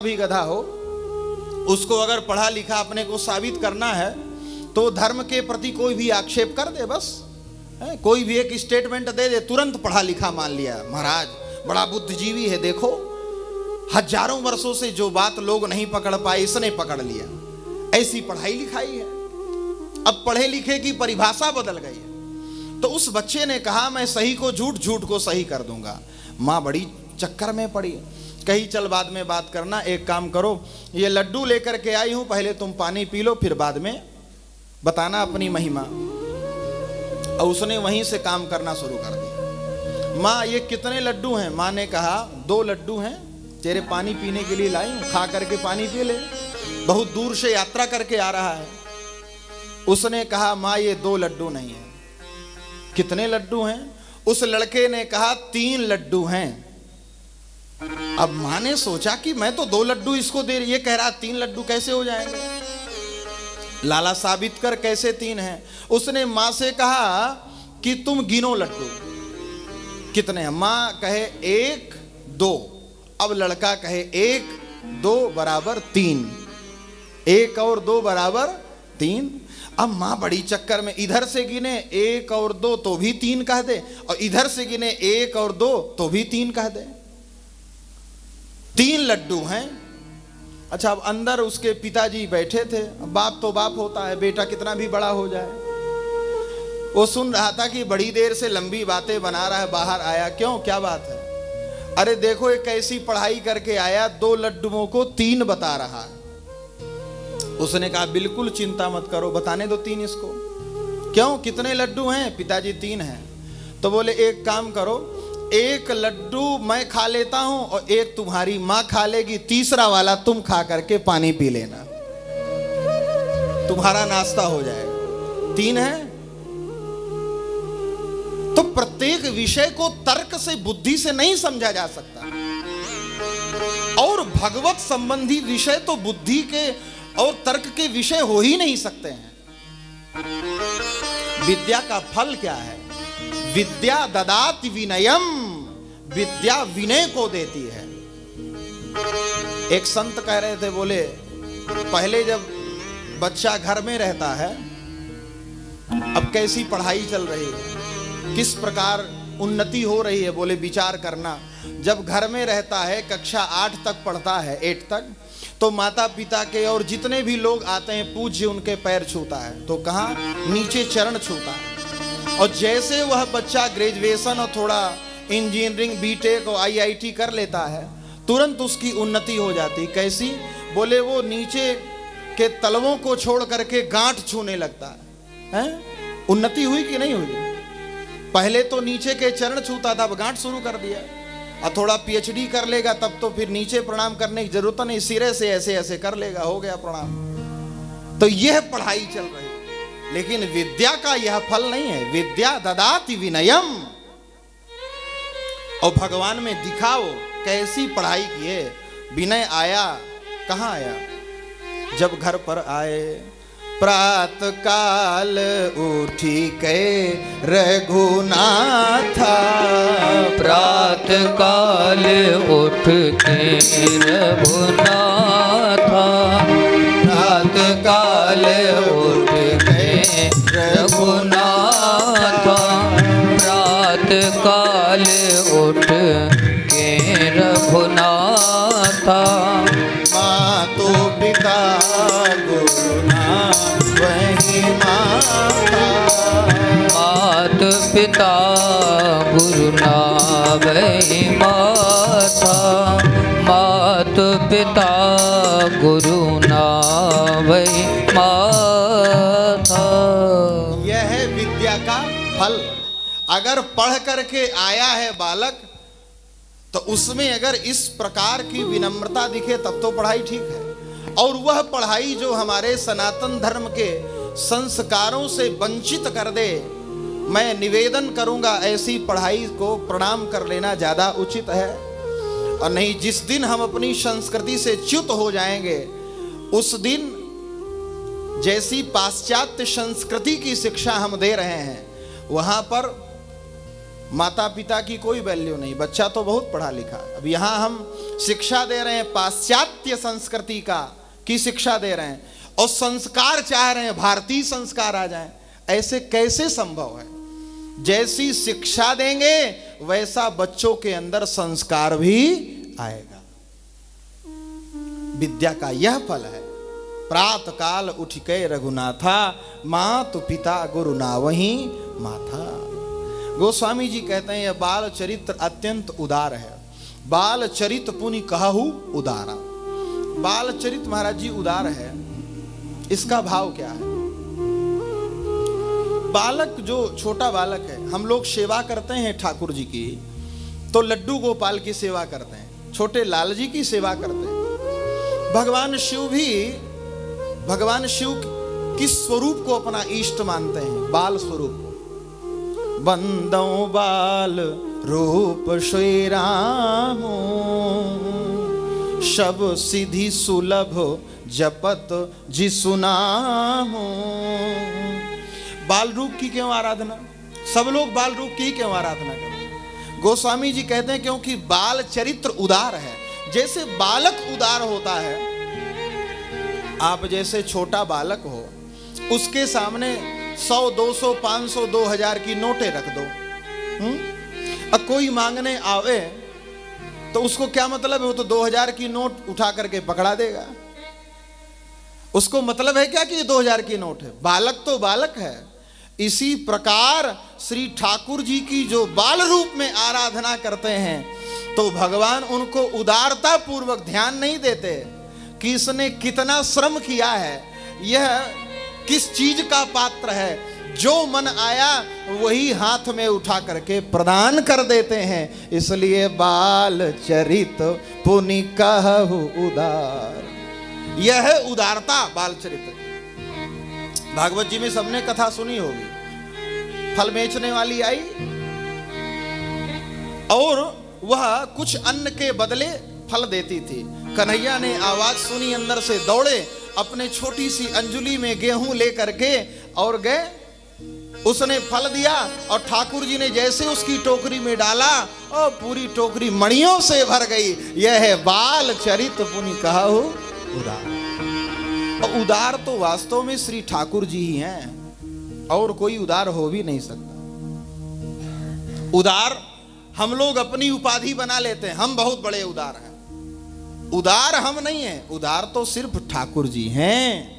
भी गधा हो, उसको अगर पढ़ा लिखा अपने को साबित करना है तो धर्म के प्रति कोई भी आक्षेप कर दे, बस है? कोई भी एक स्टेटमेंट दे दे, तुरंत पढ़ा लिखा मान लिया, महाराज बड़ा बुद्धिजीवी है, देखो हजारों वर्षों से जो बात लोग नहीं पकड़ पाए इसने पकड़ लिया। ऐसी पढ़ाई लिखाई है। अब पढ़े लिखे की परिभाषा बदल गई है। तो उस बच्चे ने कहा मैं सही को झूठ, झूठ को सही कर दूंगा। माँ बड़ी चक्कर में पड़ी, कही चल बाद में बात करना, एक काम करो ये लड्डू लेकर के आई हूं, पहले तुम पानी पी लो फिर बाद में बताना अपनी महिमा। और उसने वहीं से काम करना शुरू कर दिया। माँ ये कितने लड्डू हैं? माँ ने कहा 2 लड्डू हैं, तेरे पानी पीने के लिए लाई हूं, खा करके पानी पी ले, बहुत दूर से यात्रा करके आ रहा है। उसने कहा माँ ये 2 लड्डू नहीं है। कितने लड्डू हैं? उस लड़के ने कहा 3 लड्डू हैं। अब माँ ने सोचा कि मैं तो 2 लड्डू इसको दे रही, ये कह रहा 3 लड्डू कैसे हो जाएंगे? लाला साबित कर कैसे 3 हैं। उसने माँ से कहा कि तुम गिनो लड्डू कितने हैं। माँ कहे 1 2, अब लड़का कहे 1 2 बराबर 3, 1 और 2 बराबर 3। अब माँ बड़ी चक्कर में, इधर से गिने 1 और 2 तो भी 3 कह दे, और इधर से गिने 1 और 2 तो भी 3 कह दे। 3 लड्डू हैं। अच्छा, अब अंदर उसके पिताजी बैठे थे। बाप तो बाप होता है, बेटा कितना भी बड़ा हो जाए। वो सुन रहा था कि बड़ी देर से लंबी बातें बना रहा है, बाहर आया। क्यों, क्या बात है? अरे देखो एक ऐसी पढ़ाई करके आया, 2 लड्डुओं को 3 बता रहा है। उसने कहा बिल्कुल चिंता मत करो, बताने दो 3 इसको। क्यों, कितने लड्डू हैं? पिताजी 3 हैं। तो बोले एक काम करो, 1 लड्डू मैं खा लेता हूं और 1 तुम्हारी मां खा लेगी, तीसरा वाला तुम खा करके पानी पी लेना, तुम्हारा नाश्ता हो जाएगा। 3 है। तो प्रत्येक विषय को तर्क से, बुद्धि से नहीं समझा जा सकता, और भगवत संबंधी विषय तो बुद्धि के और तर्क के विषय हो ही नहीं सकते हैं। विद्या का फल क्या है? विद्या ददाति विनयम, विद्या विनय को देती है। एक संत कह रहे थे, बोले पहले जब बच्चा घर में रहता है, अब कैसी पढ़ाई चल रही है, किस प्रकार उन्नति हो रही है, बोले विचार करना। जब घर में रहता है, कक्षा 8 तक पढ़ता है, 8 तक, तो माता पिता के और जितने भी लोग आते हैं पूज्य उनके पैर छूता है। तो कहाँ? नीचे चरण छूता है। और जैसे वह बच्चा ग्रेजुएशन और थोड़ा इंजीनियरिंग, बीटेक और आईआईटी कर लेता है, तुरंत उसकी उन्नति हो जाती। कैसी? बोले वो नीचे के तलवों को छोड़ करके गांठ छूने लगता है। उन्नति हुई कि नहीं हुई? पहले तो नीचे के चरण छूता था, अब गांठ शुरू कर दिया। और थोड़ा पीएचडी कर लेगा तब तो फिर नीचे प्रणाम करने की जरूरत नहीं, सिरे से ऐसे ऐसे कर लेगा, हो गया प्रणाम। तो यह पढ़ाई चल रही है, लेकिन विद्या का यह फल नहीं है। विद्या ददाति विनयम। और भगवान में दिखाओ कैसी पढ़ाई किए। विनय आया कहाँ आया? जब घर पर आए, प्रात काल उठी के रघुनाथा, प्रात काल उठ के रघुनाथा, प्रात काल उठ के रघुनाथा, प्रात काल उठ के रघुनाथा। मातो पिता वही माता, मात पिता गुरु ना वही माता, मात पिता गुरु ना वही माता। यह है विद्या का फल। अगर पढ़ करके आया है बालक, तो उसमें अगर इस प्रकार की विनम्रता दिखे तब तो पढ़ाई ठीक है। और वह पढ़ाई जो हमारे सनातन धर्म के संस्कारों से वंचित कर दे, मैं निवेदन करूंगा ऐसी पढ़ाई को प्रणाम कर लेना ज्यादा उचित है। और नहीं, जिस दिन हम अपनी संस्कृति से च्युत हो जाएंगे, उस दिन जैसी पाश्चात्य संस्कृति की शिक्षा हम दे रहे हैं, वहां पर माता पिता की कोई वैल्यू नहीं, बच्चा तो बहुत पढ़ा लिखा। अब यहाँ हम शिक्षा दे रहे हैं पाश्चात्य संस्कृति की शिक्षा दे रहे हैं और संस्कार चाह रहे हैं भारतीय संस्कार आ जाएं, ऐसे कैसे संभव है? जैसी शिक्षा देंगे वैसा बच्चों के अंदर संस्कार भी आएगा। विद्या का यह फल है। प्रातः काल उठ के रघुनाथा, मातु पिता गुरु नावहीं माथा। गोस्वामी जी कहते हैं यह बाल चरित्र अत्यंत उदार है। बाल चरित पुनि कहु उदारा। बाल चरित महाराज जी उदार है, इसका भाव क्या है? बालक जो छोटा बालक है, हम लोग सेवा करते हैं ठाकुर जी की, तो लड्डू गोपाल की सेवा करते हैं, छोटे लाल जी की सेवा करते हैं। भगवान शिव किस स्वरूप को अपना इष्ट मानते हैं? बाल स्वरूप को। बंदो बाल रूप श्री राम, शब सिद्धि सुलभ जपत जिसु नाम। बाल रूप की क्यों आराधना? सब लोग बाल रूप की क्यों आराधना करते हैं? गोस्वामी जी कहते हैं क्योंकि बाल चरित्र उदार है। जैसे बालक उदार होता है, आप जैसे छोटा बालक हो, उसके सामने 100, 200, 500, 2000 की नोटें रख दो, अब कोई मांगने आवे तो उसको क्या मतलब है? वो तो 2000 की नोट उठा करके पकड़ा देगा। उसको मतलब है क्या कि ये 2000 की नोट है? बालक तो बालक है। इसी प्रकार श्री ठाकुर जी की जो बाल रूप में आराधना करते हैं, तो भगवान उनको उदारता पूर्वक ध्यान नहीं देते कि इसने कितना श्रम किया है, यह किस चीज का पात्र है। जो मन आया वही हाथ में उठा करके प्रदान कर देते हैं। इसलिए बाल चरित पुनि कहु उदार, यह है उदारता बाल चरित्र की। भागवत जी में सबने कथा सुनी होगी। फल बेचने वाली आई और वह कुछ अन्न के बदले फल देती थी। कन्हैया ने आवाज सुनी, अंदर से दौड़े, अपने छोटी सी अंजुली में गेहूं लेकर के और गए। उसने फल दिया और ठाकुर जी ने जैसे उसकी टोकरी में डाला और पूरी टोकरी मणियों से भर गई। यह है बाल चरित पुनि कहु उदार। और उदार तो वास्तव में श्री ठाकुर जी ही हैं, और कोई उदार हो भी नहीं सकता। उदार हम लोग अपनी उपाधि बना लेते हैं, हम बहुत बड़े उदार हैं। उदार हम नहीं हैं, उदार तो सिर्फ ठाकुर जी हैं।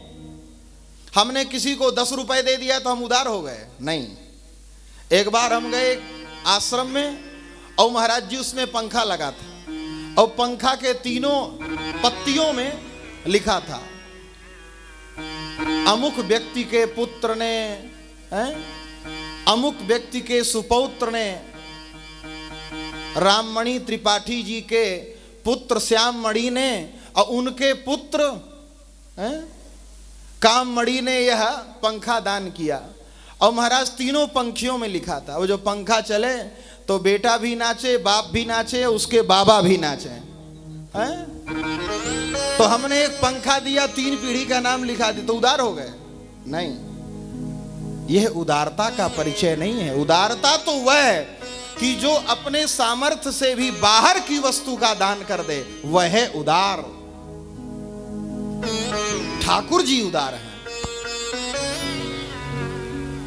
हमने किसी को 10 रुपए दे दिया तो हम उदार हो गए? नहीं। एक बार हम गए आश्रम में और महाराज जी उसमें पंखा लगा था और पंखा के तीनों पत्तियों में लिखा था अमुक व्यक्ति के पुत्र ने, अमुक व्यक्ति के सुपौत्र ने, राममणि त्रिपाठी जी के पुत्र श्याममणि ने और उनके पुत्र काममणि ने यह पंखा दान किया। और महाराज तीनों पंखियों में लिखा था। वो जो पंखा चले तो बेटा भी नाचे, बाप भी नाचे, उसके बाबा भी नाचे। तो हमने एक पंखा दिया, 3 पीढ़ी का नाम लिखा दिया, तो उदार हो गए? नहीं, यह उदारता का परिचय नहीं है। उदारता तो वह है कि जो अपने सामर्थ्य से भी बाहर की वस्तु का दान कर दे, वह है उदार। ठाकुर जी उदार हैं।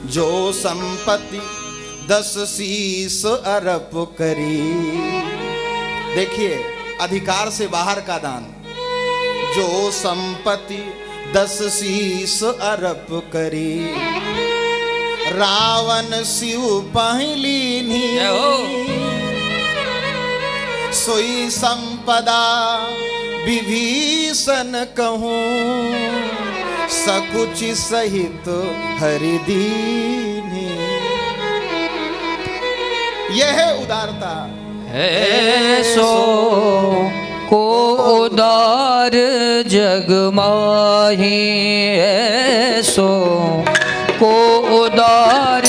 जो संपत्ति 10 शीस अरप करी, देखिए अधिकार से बाहर का दान। जो संपत्ति 10 शीस अरप करी, रावण शिव पहलीनी, सोई संपदा विभीषण कहूं, सकुच सहित हरिदीनी। यह है उदारता। ऐसो को उदार जग माही, ऐसो को उदार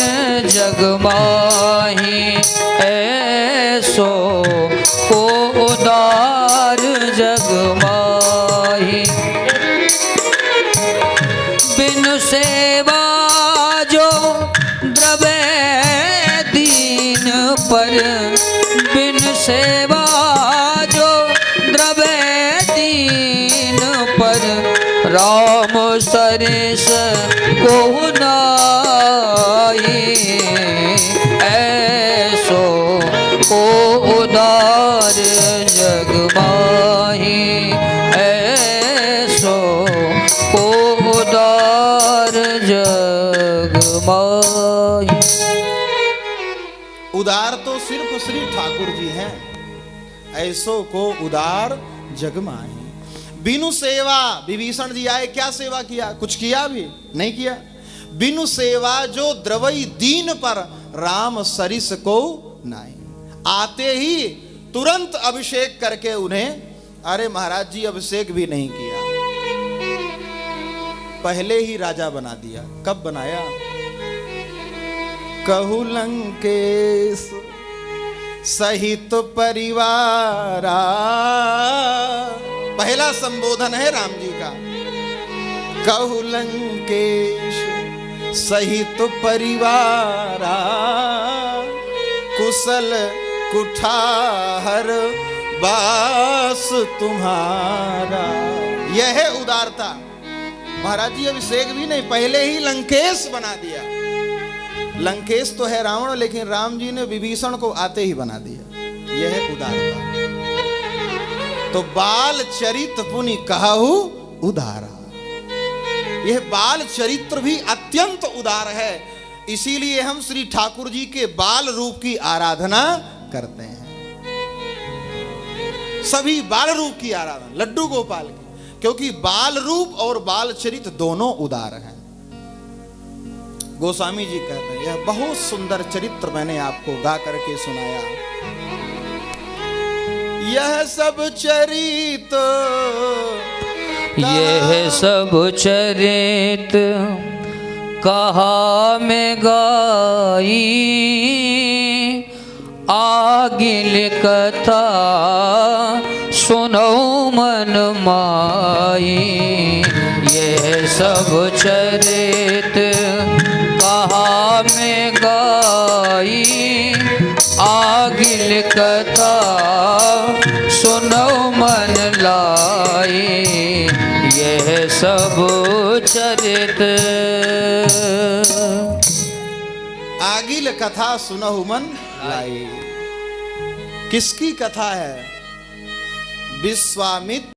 जग माही, ऐसो को उदार जग माही। बिनु सेवा जो द्रवे दीन पर बिन सेवा जो द्रवे दीन पर राम सरिस को नाई ऐसो को उदार जग माही ऐसो को उदार जग माही। उदार तो सिर्फ श्री ठाकुर जी हैं, ऐसो को उदार जग माही। बिनु सेवा, विभीषण जी आए, क्या सेवा किया? कुछ किया भी नहीं किया। बिनु सेवा जो द्रवई दीन पर राम सरिस को नाई। आते ही तुरंत अभिषेक करके उन्हें, अरे महाराज जी अभिषेक भी नहीं किया, पहले ही राजा बना दिया। कब बनाया? कहु लंकेश सहित परिवारा, पहला संबोधन है राम जी का। कहु लंकेश सहित परिवारा, कुशल कुठार बास तुम्हारा। यह है उदारता। महाराज जी अभिषेक भी नहीं, पहले ही लंकेश बना दिया। लंकेश तो है रावण, लेकिन राम जी ने विभीषण को आते ही बना दिया। यह है उदारता। तो बाल चरित पुनि कहु उदारा, यह बाल चरित्र भी अत्यंत उदार है। इसीलिए हम श्री ठाकुर जी के बाल रूप की आराधना करते हैं। सभी बाल रूप की आराधना, लड्डू गोपाल की, क्योंकि बाल रूप और बाल चरित्र दोनों उदार हैं। गोस्वामी जी कहते हैं यह बहुत सुंदर चरित्र मैंने आपको गा करके सुनाया। यह सब चरित, यह सब चरित कहा में गाई, आगिल कथा सुनो मन माई। यह सब चरित कहा में गाई, आगिल कथा सुनो मन लाई। यह सब चरित आगिल कथा सुनहु मन लाई। किसकी कथा है? विश्वामित्र